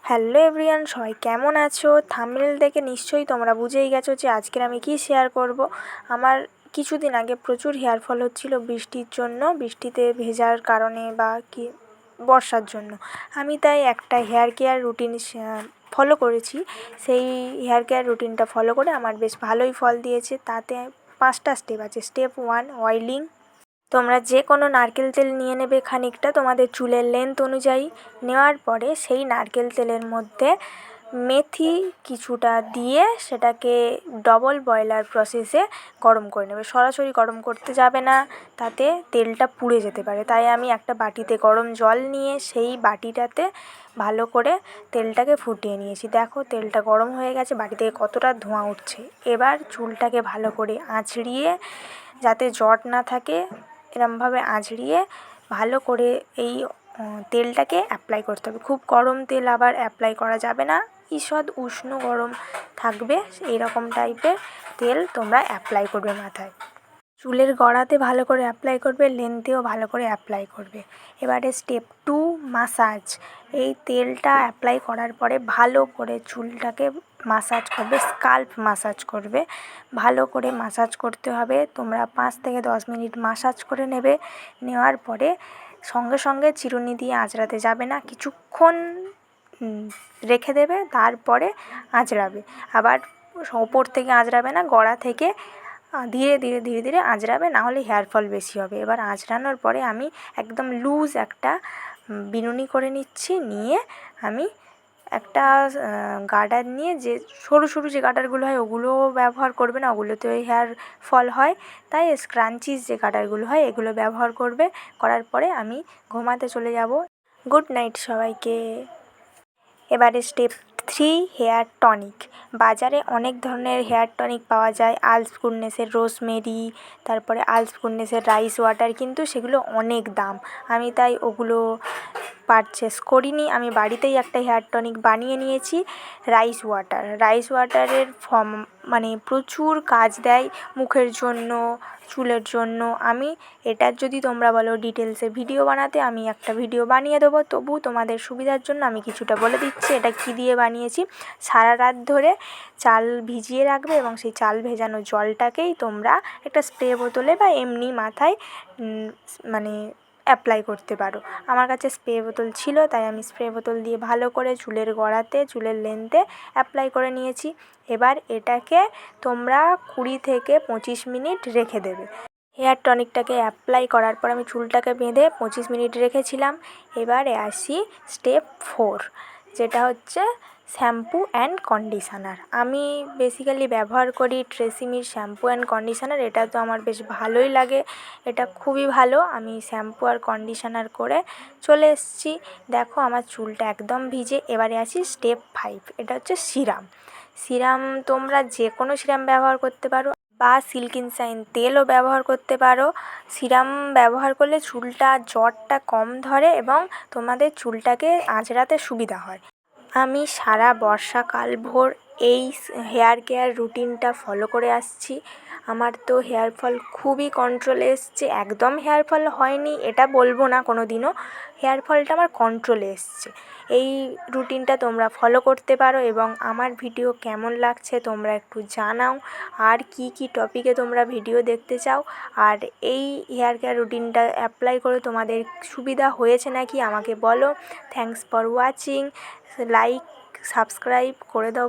Hello everyone, সবাই কেমন আছো? থাম্বনেল দেখে নিশ্চয়ই তোমরা বুঝেই গেছো যে আজকের আমি কি শেয়ার করব। আমার কিছুদিন আগে প্রচুর হেয়ার ফল হচ্ছিল বৃষ্টির জন্য, বৃষ্টিতে ভেজার কারণে বা কি বর্ষার জন্য। আমি তাই একটা হেয়ার কেয়ার রুটিন ফলো করেছি। সেই হেয়ার কেয়ার রুটিনটা ফলো করে আমার বেশ ভালোই ফল দিয়েছে। তাতে 5টা স্টেপ আছে। Step 1, oiling. তোমরা যে কোনো নারকেল তেল নিয়ে নেবে খানিকটা তোমাদের চুলের লেন্থ অনুযায়ী। নেওয়ার পরে সেই নারকেল তেলের মধ্যে মেথি কিছুটা দিয়ে সেটাকে ডবল বয়লার প্রসেসে গরম করে নেবে। সরাসরি গরম করতে যাবে না, তাতে তেলটা পুড়ে যেতে পারে। তাই আমি একটা বাটিতে গরম জল নিয়ে সেই বাটিটাতে ভালো করে তেলটাকে ফুটিয়ে নিয়েছি। দেখো তেলটা গরম হয়ে গেছে, বাটি থেকে কতটা ধোঁয়া উঠছে। এবার চুলটাকে ভালো করে আঁচড়িয়ে, যাতে জট না থাকে, এরমভাবে আঁচড়িয়ে ভালো করে এই তেলটাকে অ্যাপ্লাই করতে হবে। খুব গরম তেল আবার অ্যাপ্লাই করা যাবে না, ঈষৎ উষ্ণ গরম থাকবে এইরকম টাইপের তেল তোমরা অ্যাপ্লাই করবে মাথায়। চুলের গোড়াতে ভালো করে অ্যাপ্লাই করবে, লেন্থেও ভালো করে অ্যাপ্লাই করবে। এবারে স্টেপ 2, মাসাজ। এই তেলটা অ্যাপ্লাই করার পরে ভালো করে চুলটাকে মাসাজ করবে, স্কাল্প মাসাজ করবে। ভালো করে মাসাজ করতে হবে। তোমরা 5 থেকে 10 মিনিট মাসাজ করে নেবে। নেওয়ার পরে সঙ্গে সঙ্গে চিরুনি দিয়ে আঁচড়াতে যাবে না, কিছুক্ষণ রেখে দেবে, তারপরে আঁচড়াবে। আবার ওপর থেকে আঁচড়াবে না, গোড়া থেকে ধীরে ধীরে ধীরে ধীরে আঁচড়াবে, নাহলে হেয়ার ফল বেশি হবে। এবার আঁচড়ানোর পরে আমি একদম লুজ একটা বিনুনি করে নিচ্ছি। নিয়ে আমি একটা গার্ডার নিয়ে, যে সরু সরু যে গার্ডারগুলো হয় ওগুলোও ব্যবহার করবে না, ওগুলোতে ওই হেয়ার ফল হয়। তাই স্ক্রাঞ্চিজ যে গার্ডারগুলো হয় এগুলো ব্যবহার করবে। করার পরে আমি ঘুমাতে চলে যাব। গুড নাইট সবাইকে। এবারে স্টেপ 3, হেয়ার টনিক। বাজারে অনেক ধরনের হেয়ার টনিক পাওয়া যায়। আলস গুডনেসের রোজমেরি, তারপরে আলস গুডনেসের রাইস ওয়াটার, কিন্তু সেগুলো অনেক দাম। আমি তাই ওগুলো পারচেস করিনি। আমি বাড়িতেই একটা হেয়ার টনিক বানিয়ে নিয়েছি, রাইস ওয়াটার। রাইস ওয়াটারের মানে প্রচুর কাজ দেয় মুখের জন্য, চুলের জন্য। আমি এটার যদি তোমরা বলো ডিটেলসে ভিডিও বানাতে, আমি একটা ভিডিও বানিয়ে দেবো। তবু তোমাদের সুবিধার জন্য আমি কিছুটা বলে দিচ্ছি এটা কী দিয়ে বানিয়েছি। সারা রাত ধরে চাল ভিজিয়ে রাখবে এবং সেই চাল ভেজানো জলটাকেই তোমরা একটা স্প্রে বোতলে বা এমনি মাথায় মানে অ্যাপ্লাই করতে পারো। আমার কাছে স্প্রে বোতল ছিল, তাই আমি স্প্রে বোতল দিয়ে ভালো করে চুলের গোড়াতে, চুলের লেন্থে অ্যাপ্লাই করে নিয়েছি। এবার এটাকে তোমরা 20 থেকে 25 মিনিট রেখে দেবে। হেয়ার টনিকটাকে অ্যাপ্লাই করার পর আমি চুলটাকে বেঁধে 25 মিনিট রেখেছিলাম। এবারে আসি স্টেপ 4, যেটা হচ্ছে শ্যাম্পু অ্যান্ড কন্ডিশনার। আমি বেসিক্যালি ব্যবহার করি ট্রেসিমির শ্যাম্পু অ্যান্ড কন্ডিশনার। এটা তো আমার বেশ ভালোই লাগে, এটা খুবই ভালো। আমি শ্যাম্পু আর কন্ডিশনার করে চলে এসেছি। দেখো আমার চুলটা একদম ভিজে। এবারে আসি স্টেপ 5, এটা হচ্ছে সিরাম। সিরাম তোমরা যে কোনো সিরাম ব্যবহার করতে পারো বা সিল্কিন শাইন তেলও ব্যবহার করতে পারো। সিরাম ব্যবহার করলে চুলটা জটটা কম ধরে এবং তোমাদের চুলটাকে আঁচড়াতে সুবিধা হয়। আমি সারা বর্ষাকাল ভোর এই হেয়ার কেয়ার রুটিনটা ফলো করে আসছি। আমার তো হেয়ার ফল খুবই কন্ট্রোলে এসছে। একদম হেয়ার ফল হয়নি এটা বলবো না কোনো দিনও, হেয়ার ফলটা আমার কন্ট্রোলে এসছে। এই রুটিনটা তোমরা ফলো করতে পারো এবং আমার ভিডিও কেমন লাগছে তোমরা একটু জানাও। আর কি কি টপিকে তোমরা ভিডিও দেখতে চাও, আর এই হেয়ার কেয়ার রুটিনটা অ্যাপ্লাই করে তোমাদের সুবিধা হয়েছে নাকি আমাকে বলো। Thanks for watching. Like subscribe করে দাও।